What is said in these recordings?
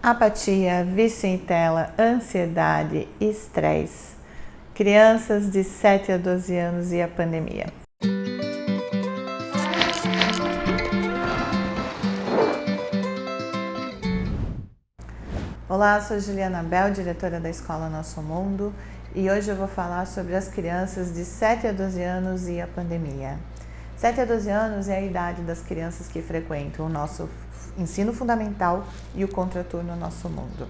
Apatia, vício em tela, ansiedade, estresse. Crianças de 7 a 12 anos e a pandemia. Olá, sou Juliana Bel, diretora da Escola Nosso Mundo, e hoje eu vou falar sobre as crianças de 7 a 12 anos e a pandemia. 7 a 12 anos é a idade das crianças que frequentam o nosso ensino fundamental e o contraturno Nosso Mundo.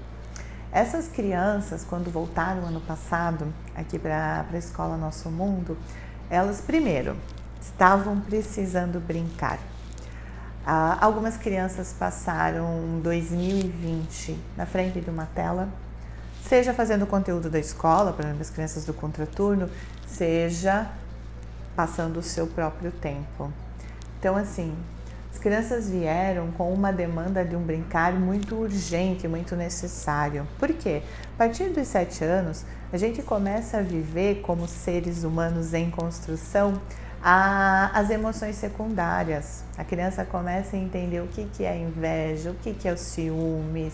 Essas crianças, quando voltaram ano passado aqui para a Escola Nosso Mundo, elas primeiro estavam precisando brincar. Algumas crianças passaram 2020 na frente de uma tela, seja fazendo conteúdo da escola, para as crianças do contraturno, seja passando o seu próprio tempo. Então, assim, as crianças vieram com uma demanda de um brincar muito urgente, muito necessário. Por quê? A partir dos 7 anos, a gente começa a viver como seres humanos em construção as emoções secundárias. A criança começa a entender o que é inveja, o que é o ciúmes,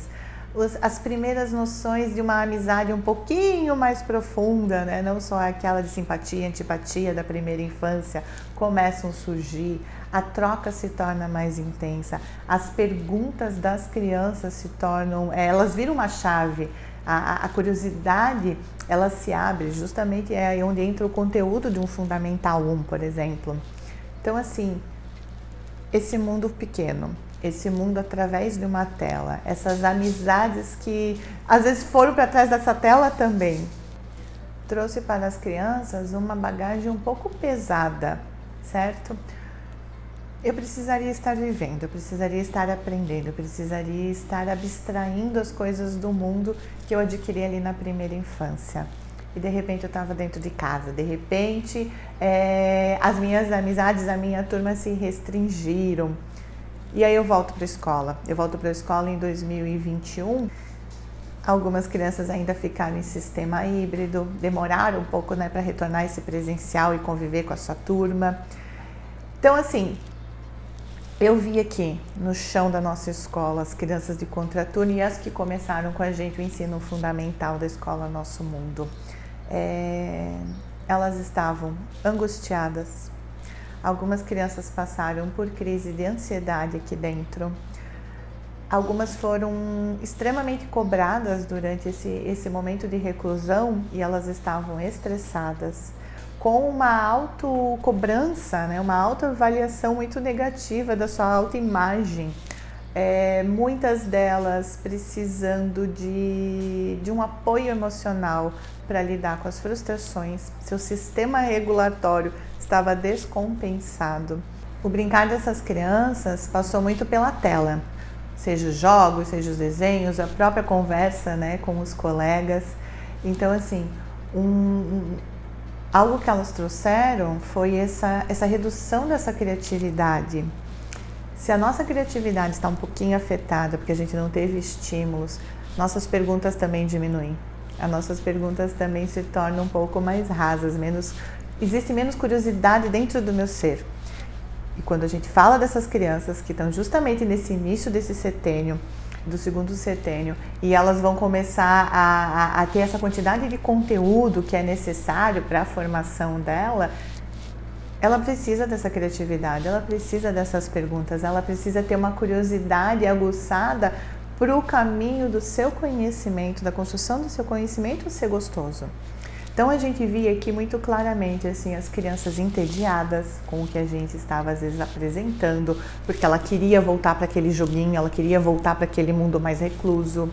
as primeiras noções de uma amizade um pouquinho mais profunda, né? Não só aquela de simpatia, antipatia da primeira infância, começam a surgir, a troca se torna mais intensa, as perguntas das crianças se tornam, elas viram uma chave, a curiosidade ela se abre, justamente é onde entra o conteúdo de um Fundamental 1, por exemplo. Então, assim, esse mundo pequeno, esse mundo através de uma tela, essas amizades que às vezes foram para trás dessa tela também, trouxe para as crianças uma bagagem um pouco pesada, certo? Eu precisaria estar vivendo, eu precisaria estar aprendendo, eu precisaria estar abstraindo as coisas do mundo que eu adquiri ali na primeira infância. E de repente eu estava dentro de casa, de repente as minhas amizades, a minha turma se restringiram. E aí eu volto para a escola. Eu volto para a escola em 2021. Algumas crianças ainda ficaram em sistema híbrido, demoraram um pouco, né, para retornar esse presencial e conviver com a sua turma. Então, assim, eu vi aqui no chão da nossa escola as crianças de contraturno e as que começaram com a gente o ensino fundamental da Escola Nosso Mundo. Elas estavam angustiadas. Algumas crianças passaram por crise de ansiedade aqui dentro. Algumas foram extremamente cobradas durante esse momento de reclusão e elas estavam estressadas, com uma autocobrança, né, uma autoavaliação muito negativa da sua autoimagem. Muitas delas precisando de um apoio emocional para lidar com as frustrações. Seu sistema regulatório estava descompensado. O brincar dessas crianças passou muito pela tela, seja os jogos, seja os desenhos, a própria conversa, né, com os colegas. Então, assim, algo que elas trouxeram foi essa redução dessa criatividade. Se a nossa criatividade está um pouquinho afetada, porque a gente não teve estímulos, nossas perguntas também diminuem. As nossas perguntas também se tornam um pouco mais rasas, existe menos curiosidade dentro do meu ser. E quando a gente fala dessas crianças que estão justamente nesse início desse setênio, do segundo setênio, e elas vão começar a ter essa quantidade de conteúdo que é necessário para a formação dela, ela precisa dessa criatividade, ela precisa dessas perguntas, ela precisa ter uma curiosidade aguçada para o caminho do seu conhecimento, da construção do seu conhecimento ser gostoso. Então a gente via aqui muito claramente assim, as crianças entediadas com o que a gente estava às vezes apresentando, porque ela queria voltar para aquele joguinho, ela queria voltar para aquele mundo mais recluso.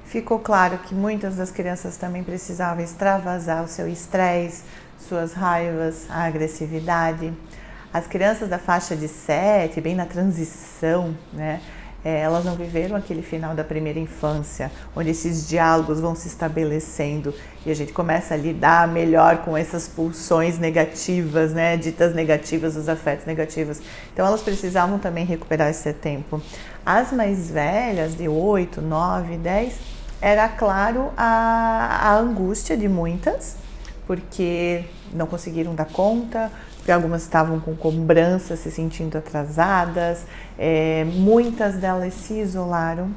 Ficou claro que muitas das crianças também precisavam extravasar o seu estresse, suas raivas, a agressividade. As crianças da faixa de 7, bem na transição, né? Elas não viveram aquele final da primeira infância, onde esses diálogos vão se estabelecendo e a gente começa a lidar melhor com essas pulsões negativas, né, ditas negativas, os afetos negativos. Então elas precisavam também recuperar esse tempo. As mais velhas, de 8, 9, 10, era claro a angústia de muitas, porque não conseguiram dar conta, porque algumas estavam com cobrança, se sentindo atrasadas, muitas delas se isolaram.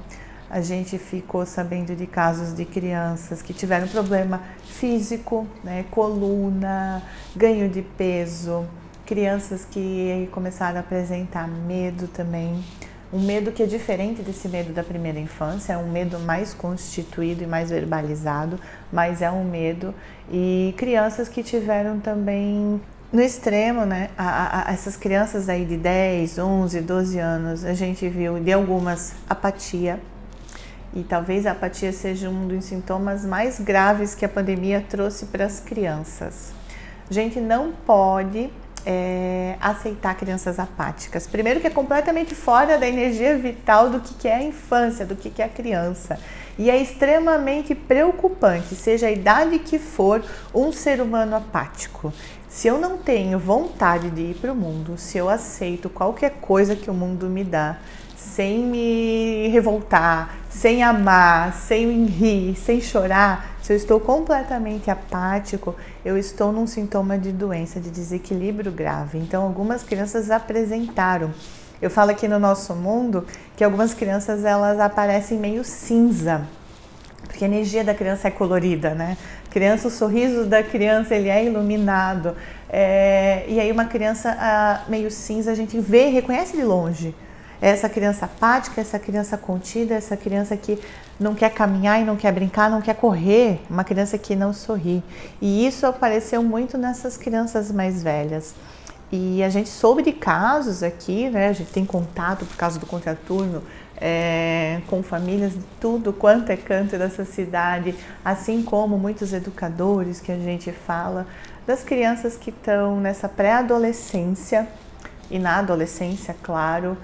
A gente ficou sabendo de casos de crianças que tiveram problema físico, né, coluna, ganho de peso, crianças que começaram a apresentar medo também. Um medo que é diferente desse medo da primeira infância, é um medo mais constituído e mais verbalizado, mas é um medo. E crianças que tiveram também, no extremo, né, essas crianças aí de 10, 11, 12 anos, a gente viu de algumas apatia, e talvez a apatia seja um dos sintomas mais graves que a pandemia trouxe para as crianças. A gente não pode aceitar crianças apáticas. Primeiro que é completamente fora da energia vital do que é a infância, do que é a criança. E é extremamente preocupante, seja a idade que for, um ser humano apático. Se eu não tenho vontade de ir para o mundo, se eu aceito qualquer coisa que o mundo me dá, sem me revoltar, sem amar, sem rir, sem chorar, se eu estou completamente apático, eu estou num sintoma de doença, de desequilíbrio grave. Então, algumas crianças apresentaram. Eu falo aqui no Nosso Mundo que algumas crianças elas aparecem meio cinza, porque a energia da criança é colorida, né? Criança, o sorriso da criança ele é iluminado. E aí uma criança meio cinza a gente vê, reconhece de longe. Essa criança apática, essa criança contida, essa criança que não quer caminhar e não quer brincar, não quer correr, uma criança que não sorri. E isso apareceu muito nessas crianças mais velhas. E a gente soube de casos aqui, né? A gente tem contato por causa do contraturno com famílias de tudo quanto é canto dessa cidade, assim como muitos educadores que a gente fala, das crianças que estão nessa pré-adolescência e na adolescência, claro,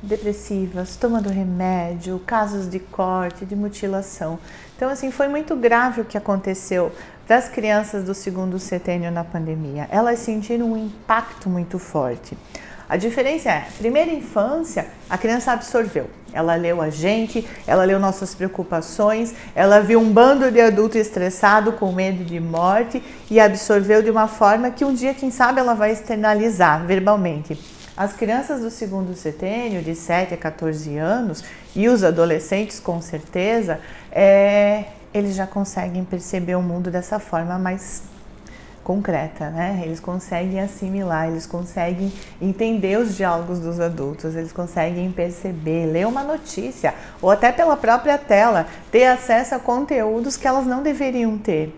depressivas, tomando remédio, casos de corte, de mutilação. Então, assim, foi muito grave o que aconteceu para as crianças do segundo setênio na pandemia. Elas sentiram um impacto muito forte. A diferença é, primeira infância, a criança absorveu. Ela leu a gente, ela leu nossas preocupações, ela viu um bando de adulto estressado com medo de morte e absorveu de uma forma que um dia, quem sabe, ela vai externalizar verbalmente. As crianças do segundo setênio, de 7 a 14 anos, e os adolescentes com certeza, eles já conseguem perceber o mundo dessa forma mais concreta, né? Eles conseguem assimilar, eles conseguem entender os diálogos dos adultos, eles conseguem perceber, ler uma notícia, ou até pela própria tela, ter acesso a conteúdos que elas não deveriam ter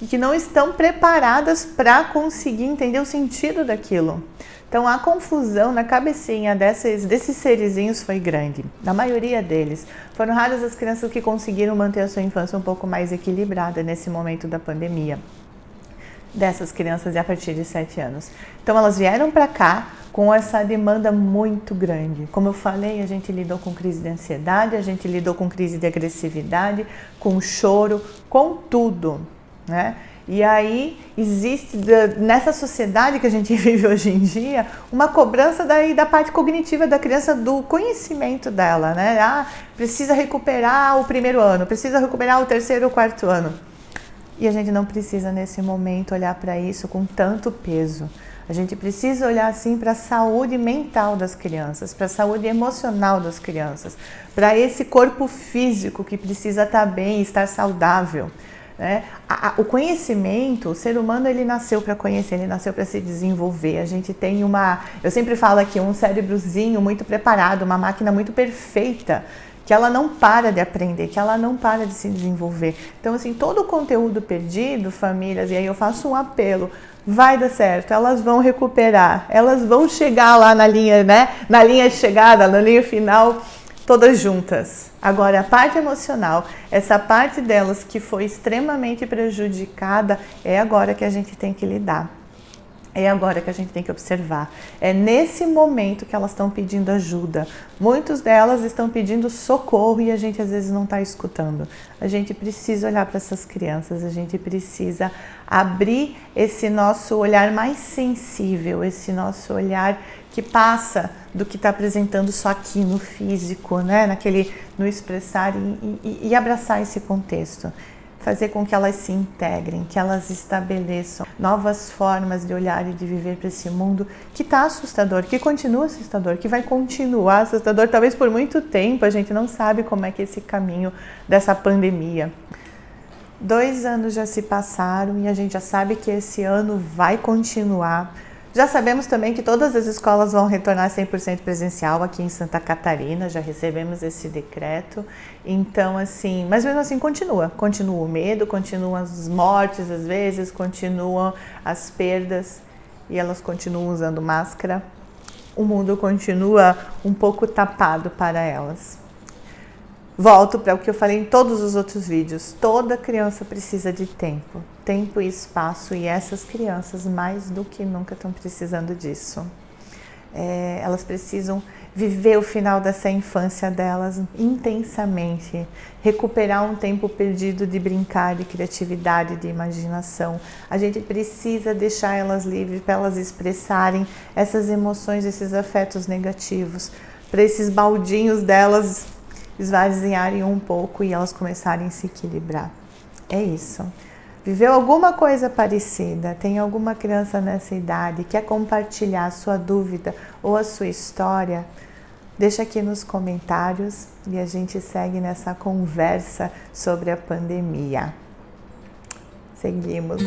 e que não estão preparadas para conseguir entender o sentido daquilo. Então a confusão na cabecinha desses serizinhos foi grande. Na maioria deles, foram raras as crianças que conseguiram manter a sua infância um pouco mais equilibrada nesse momento da pandemia. Dessas crianças a partir de 7 anos. Então elas vieram para cá com essa demanda muito grande. Como eu falei, a gente lidou com crise de ansiedade, a gente lidou com crise de agressividade, com choro, com tudo, né? E aí existe, nessa sociedade que a gente vive hoje em dia, uma cobrança da parte cognitiva da criança, do conhecimento dela, né? Precisa recuperar o primeiro ano, precisa recuperar o terceiro ou quarto ano. E a gente não precisa, nesse momento, olhar para isso com tanto peso. A gente precisa olhar, sim, para a saúde mental das crianças, para a saúde emocional das crianças, para esse corpo físico que precisa estar bem, estar saudável. Né? O conhecimento, o ser humano ele nasceu para conhecer, ele nasceu para se desenvolver. A gente tem eu sempre falo aqui, um cérebrozinho muito preparado, uma máquina muito perfeita, que ela não para de aprender, que ela não para de se desenvolver. Então, assim, todo o conteúdo perdido, famílias, e aí eu faço um apelo, vai dar certo, elas vão recuperar, elas vão chegar lá na linha, né? Na linha de chegada, na linha final, todas juntas. Agora, a parte emocional, essa parte delas que foi extremamente prejudicada, é agora que a gente tem que lidar. É agora que a gente tem que observar. É nesse momento que elas estão pedindo ajuda. Muitas delas estão pedindo socorro e a gente às vezes não está escutando. A gente precisa olhar para essas crianças, a gente precisa abrir esse nosso olhar mais sensível, esse nosso olhar que passa do que está apresentando só aqui no físico, né? No expressar e abraçar esse contexto. fazer com que elas se integrem, que elas estabeleçam novas formas de olhar e de viver para esse mundo que está assustador, que continua assustador, que vai continuar assustador, talvez por muito tempo. A gente não sabe como é que é esse caminho dessa pandemia. 2 anos já se passaram e a gente já sabe que esse ano vai continuar. Já sabemos também que todas as escolas vão retornar 100% presencial aqui em Santa Catarina, já recebemos esse decreto. Então, assim, mas mesmo assim continua o medo, continuam as mortes às vezes, continuam as perdas e elas continuam usando máscara. O mundo continua um pouco tapado para elas. Volto para o que eu falei em todos os outros vídeos. Toda criança precisa de tempo e espaço, e essas crianças mais do que nunca estão precisando disso. Elas precisam viver o final dessa infância delas intensamente, recuperar um tempo perdido de brincar, de criatividade, de imaginação. A gente precisa deixar elas livres para elas expressarem essas emoções, esses afetos negativos, para esses baldinhos delas esvaziarem um pouco e elas começarem a se equilibrar. É isso. Viveu alguma coisa parecida? Tem alguma criança nessa idade? Quer compartilhar a sua dúvida ou a sua história? Deixa aqui nos comentários e a gente segue nessa conversa sobre a pandemia. Seguimos.